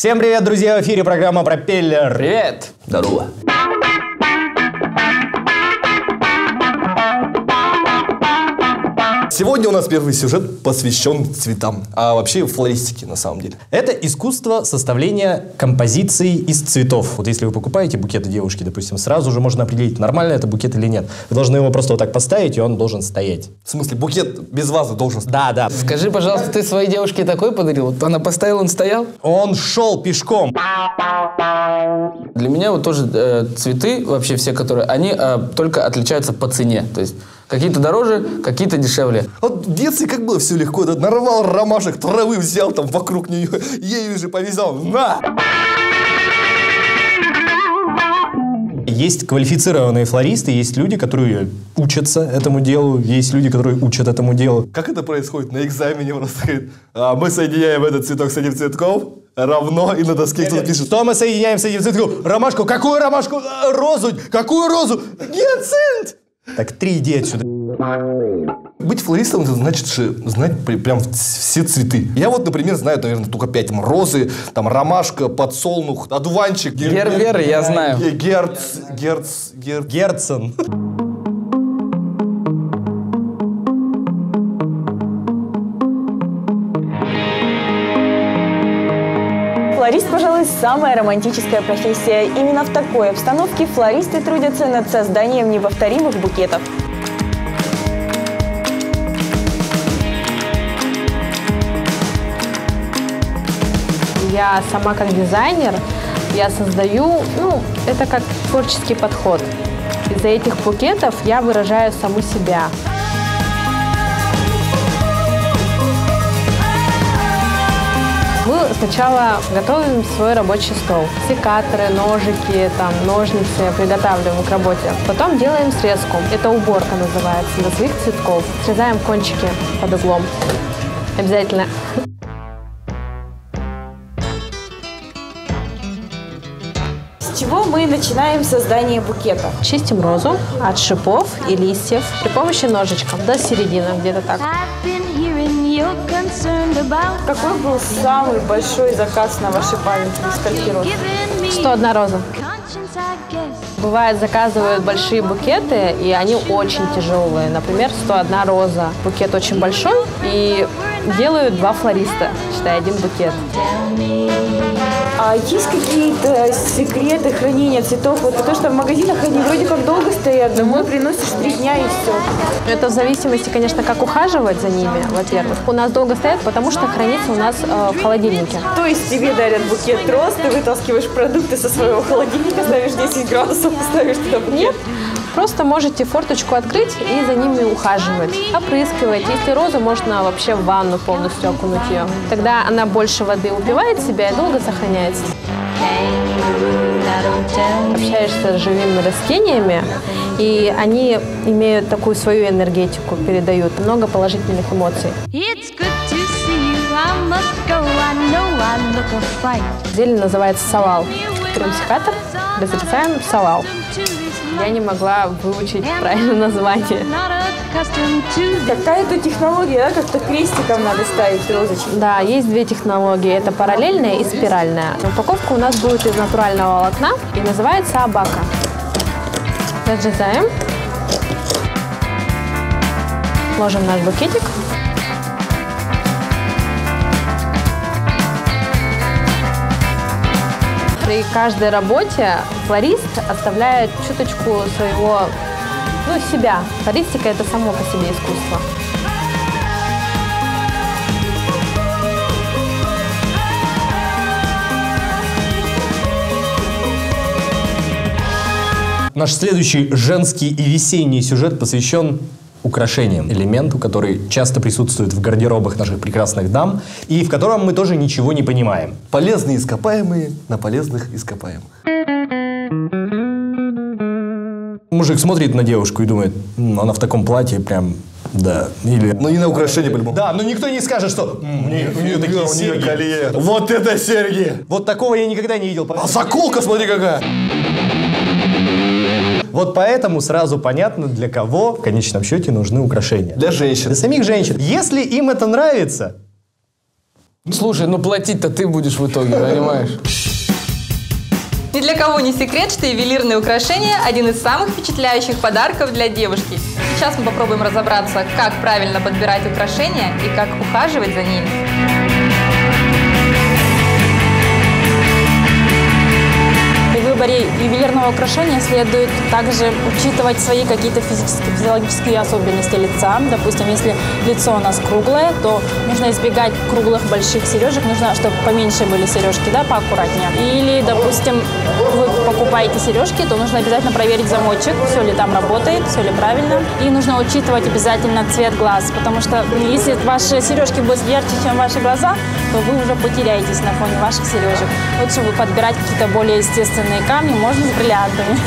Всем привет, друзья! В эфире программа «Пропеллер». Привет! Здорово! Сегодня у нас первый сюжет посвящен цветам, а вообще флористике на самом деле. Это искусство составления композиций из цветов. Вот если вы покупаете букеты девушки, допустим, сразу же можно определить, нормально это букет или нет. Вы должны его просто вот так поставить, и он должен стоять. В смысле, букет без вазы должен стоять? Да. Скажи, пожалуйста, ты своей девушке такой подарил? Вот она поставила, он стоял? Он шел пешком. Для меня вот тоже цветы, вообще все, которые, они только отличаются по цене. То есть какие-то дороже, какие-то дешевле. Вот в детстве как было все легко, да? Нарвал ромашек, травы взял там вокруг нее, ею же повязал. На! Есть квалифицированные флористы, есть люди, которые учатся этому делу, есть люди, которые учат этому делу. Как это происходит? На экзамене просто говорит, мы соединяем этот цветок с этим цветком, равно, и на доске кто-то пишет. Что мы соединяем с этим цветком? Ромашку. Какую ромашку? Розу. Какую розу? Гиацинт. Так, 3 иди отсюда. Быть флористом, это значит знать прям все цветы. Я вот, например, знаю, наверное, только 5. Там розы, там ромашка, подсолнух, одуванчик. Герберы, я знаю. Герцен. Флорист, пожалуй, самая романтическая профессия. Именно в такой обстановке флористы трудятся над созданием неповторимых букетов. Я сама как дизайнер, я создаю, это как творческий подход. Из-за этих букетов я выражаю саму себя. Мы сначала готовим свой рабочий стол. Секаторы, ножики, ножницы приготавливаем к работе. Потом делаем срезку. Это уборка называется, до своих цветков. Срезаем кончики под углом. Обязательно. С чего мы начинаем создание букета? Чистим розу от шипов и листьев при помощи ножичков до середины, где-то так. Какой был самый большой заказ на вашей памяти? Скольки роз? 101 роза. Бывает, заказывают большие букеты, и они очень тяжелые. Например, 101 роза. Букет очень большой, и делают 2 флориста, считай, 1 букет. А есть какие-то секреты хранения цветов? Вот потому что в магазинах они вроде как долго стоят, домой приносишь 3 дня и все. Это в зависимости, конечно, как ухаживать за ними, во-первых. У нас долго стоят, потому что хранится у нас в холодильнике. То есть тебе дарят букет роз, ты вытаскиваешь продукты со своего холодильника, ставишь 10 градусов, ставишь туда букет? Нет. Просто можете форточку открыть и за ними ухаживать, опрыскивать. Если розу, можно вообще в ванну полностью окунуть ее. Тогда она больше воды упивает в себя и долго сохраняется. Общаешься с живыми растениями, и они имеют такую свою энергетику, передают много положительных эмоций. Зелень называется салал. Берем секатор, разрезаем салал. Я не могла выучить правильное название. Какая-то технология, да? Как-то крестиком надо ставить розочки. Да, есть 2 технологии. Это параллельная и спиральная. Упаковка у нас будет из натурального волокна и называется абака. Разрезаем. Ложим наш букетик. При каждой работе флорист оставляет чуточку своего, себя. Флористика – это само по себе искусство. Наш следующий женский и весенний сюжет посвящен украшениям, элементу, который часто присутствует в гардеробах наших прекрасных дам, и в котором мы тоже ничего не понимаем. Полезные ископаемые на полезных ископаемых. Мужик смотрит на девушку и думает, она в таком платье прям, да. Или... Ну и на украшение по-любому. Да, но никто не скажет, что у нее такие серьги. Колье. Вот это серьги! Вот такого я никогда не видел. А заколка, смотри, какая! Вот поэтому сразу понятно, для кого в конечном счете нужны украшения. Для женщин. Для самих женщин. Если им это нравится, Слушай, ну платить-то ты будешь в итоге, понимаешь? Ни для кого не секрет, что ювелирные украшения – один из самых впечатляющих подарков для девушки. Сейчас мы попробуем разобраться, как правильно подбирать украшения и как ухаживать за ними. При выборе ювелирного украшения следует также учитывать свои какие-то физиологические особенности лица. Допустим, если лицо у нас круглое, то нужно избегать круглых больших сережек, нужно, чтобы поменьше были сережки, да, поаккуратнее. Или, допустим, вы покупаете сережки, то нужно обязательно проверить замочек, все ли там работает, все ли правильно. И нужно учитывать обязательно цвет глаз, потому что если ваши сережки будут ярче, чем ваши глаза, то вы уже потеряетесь на фоне ваших сережек. Лучше вы подбирать какие-то более естественные камни, можно с бриллиантами.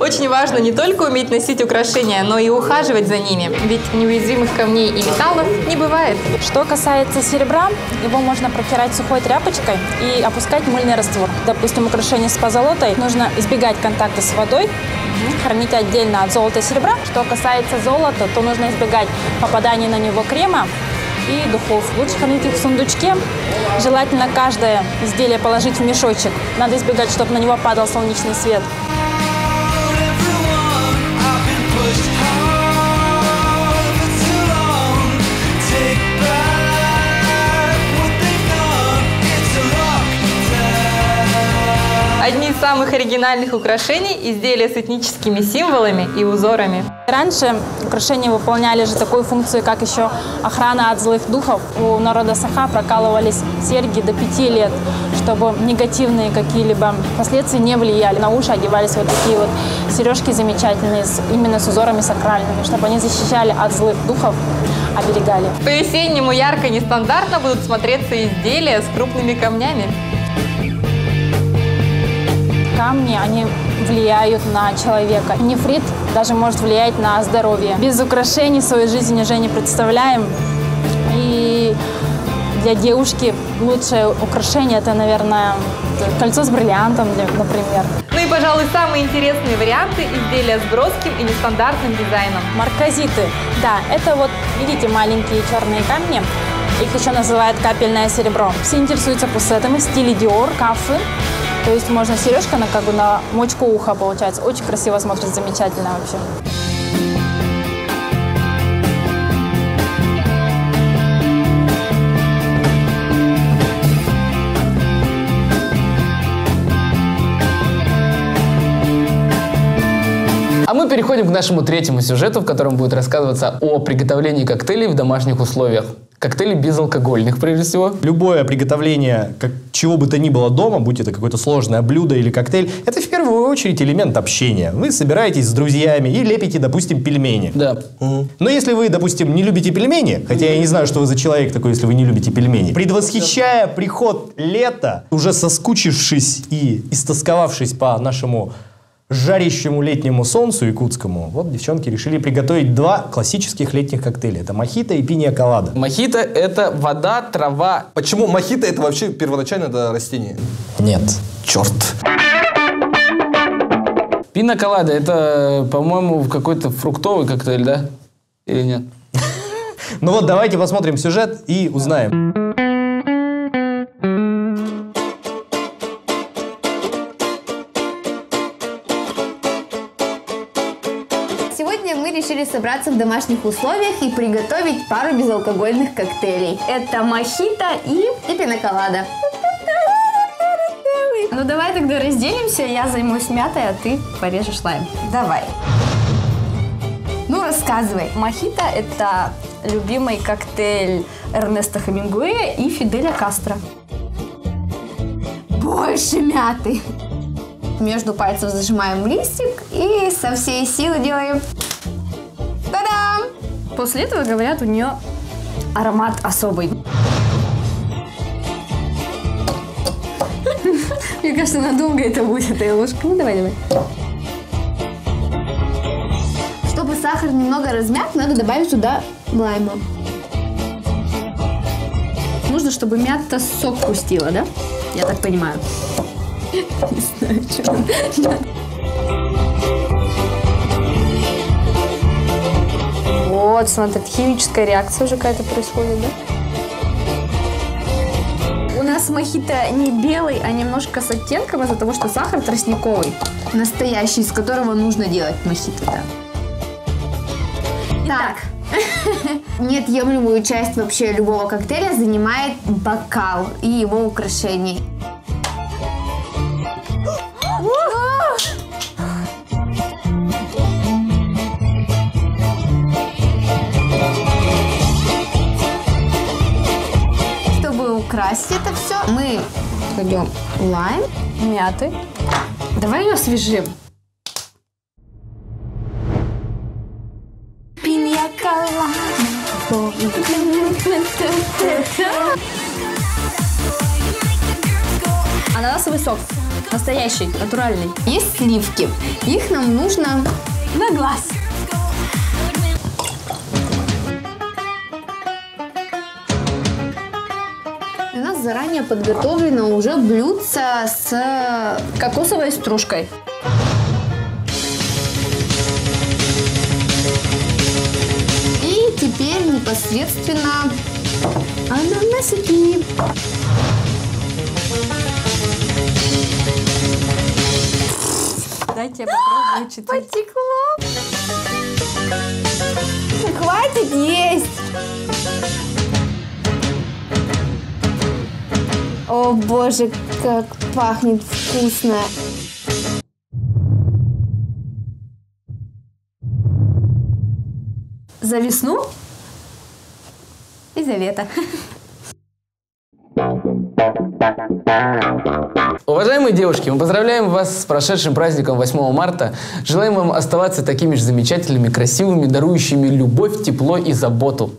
Очень важно не только уметь носить украшения, но и ухаживать за ними, ведь неуязвимых камней и металлов не бывает. Что касается серебра, его можно протирать сухой тряпочкой и опускать в мыльный раствор. Допустим, украшение с позолотой нужно избегать контакта с водой, хранить отдельно от золота и серебра. Что касается золота, то нужно избегать попадания на него крема и духов. Лучше хранить их в сундучке. Желательно каждое изделие положить в мешочек. Надо избегать, чтобы на него падал солнечный свет. Одни из самых оригинальных украшений – изделия с этническими символами и узорами. Раньше украшения выполняли же такую функцию, как еще охрана от злых духов. У народа Саха прокалывались серьги до 5 лет, чтобы негативные какие-либо последствия не влияли. На уши одевались вот такие вот сережки замечательные, именно с узорами сакральными, чтобы они защищали от злых духов, оберегали. По-весеннему ярко и нестандартно будут смотреться изделия с крупными камнями. Камни, они влияют на человека. Нефрит даже может влиять на здоровье. Без украшений свою жизнь уже не представляем. И для девушки лучшее украшение – это, наверное, кольцо с бриллиантом, например. Ну и, пожалуй, самые интересные варианты – изделия с броским и нестандартным дизайном. Марказиты. Да, это вот, видите, маленькие черные камни. Их еще называют капельное серебро. Все интересуются пусетами в стиле Dior, кафы. То есть можно сережка на, как бы, на мочку уха, получается. Очень красиво смотрится, замечательно вообще. А мы переходим к нашему третьему сюжету, в котором будет рассказываться о приготовлении коктейлей в домашних условиях. Коктейли безалкогольных, прежде всего. Любое приготовление чего бы то ни было дома, будь это какое-то сложное блюдо или коктейль, это в первую очередь элемент общения. Вы собираетесь с друзьями и лепите, допустим, пельмени. Да. Но если вы, допустим, не любите пельмени, хотя я не знаю, что вы за человек такой, если вы не любите пельмени, предвосхищая приход лета, уже соскучившись и истосковавшись по нашему жарящему летнему солнцу якутскому, вот девчонки решили приготовить два классических летних коктейля. Это мохито и пинья-колада. Мохито – это вода, трава. Почему мохито это вообще первоначально это растение? Нет. Черт. Пина-колада – это, по-моему, какой-то фруктовый коктейль, да? Или нет? Ну вот, давайте посмотрим сюжет и узнаем. Сегодня мы решили собраться в домашних условиях и приготовить пару безалкогольных коктейлей. Это мохито и пина-колада. Ну давай тогда разделимся, я займусь мятой, а ты порежешь лайм. Давай. Ну рассказывай. Мохито – это любимый коктейль Эрнеста Хемингуэя и Фиделя Кастро. Больше мяты. Между пальцев зажимаем листик и со всей силы делаем та-дам! После этого, говорят, у нее аромат особый. Мне кажется, надолго это будет, этой ложкой. Ну, давай. Чтобы сахар немного размяк, надо добавить сюда лайма. Нужно, чтобы мята сок пустила, да? Я так понимаю. Не знаю, что. Вот, смотри, химическая реакция уже какая-то происходит, да? У нас мохито не белый, а немножко с оттенком из-за того, что сахар тростниковый. Настоящий, из которого нужно делать мохито, да. Так. Неотъемлемую часть вообще любого коктейля занимает бокал и его украшения. Чтобы украсить это все, мы кладем лайм, мяты. Давай ее освежим. Ананасовый сок. Настоящий, натуральный. Есть сливки. Их нам нужно на глаз. У нас заранее подготовлено уже блюдце с Кокосовой стружкой. И теперь непосредственно ананасики. Дайте я попробую чуть-чуть. Потекло. Хватит есть. О боже, как пахнет вкусно. За весну и за лето. Уважаемые девушки, мы поздравляем вас с прошедшим праздником 8 марта. Желаем вам оставаться такими же замечательными, красивыми, дарующими любовь, тепло и заботу.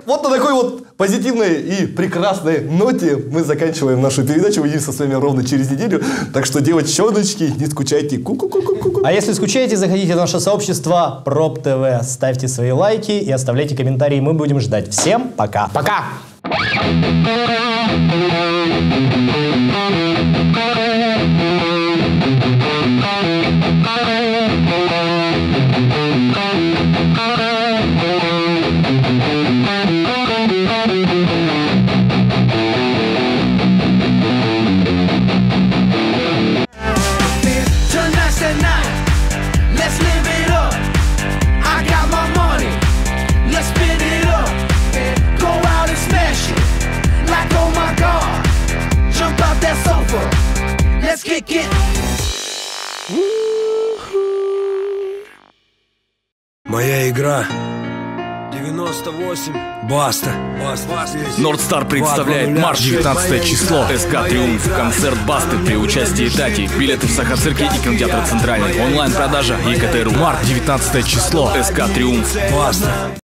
Вот на такой вот позитивной и прекрасной ноте мы заканчиваем нашу передачу. Увидимся с вами ровно через неделю. Так что, девочки, не скучайте. Ку-ку-ку-ку-ку. А если скучаете, заходите в наше сообщество Проб ТВ, ставьте свои лайки и оставляйте комментарии. Мы будем ждать. Всем пока! Пока! Моя игра 98. Баста. Нордстар представляет марш 19 число. СК Триумф. Концерт Басты при участии Тати. Билеты в Сахацирке и кинотеатр Центральный. Онлайн-продажа ЕКТРУ. Март 19 число. СК Триумф. Баста.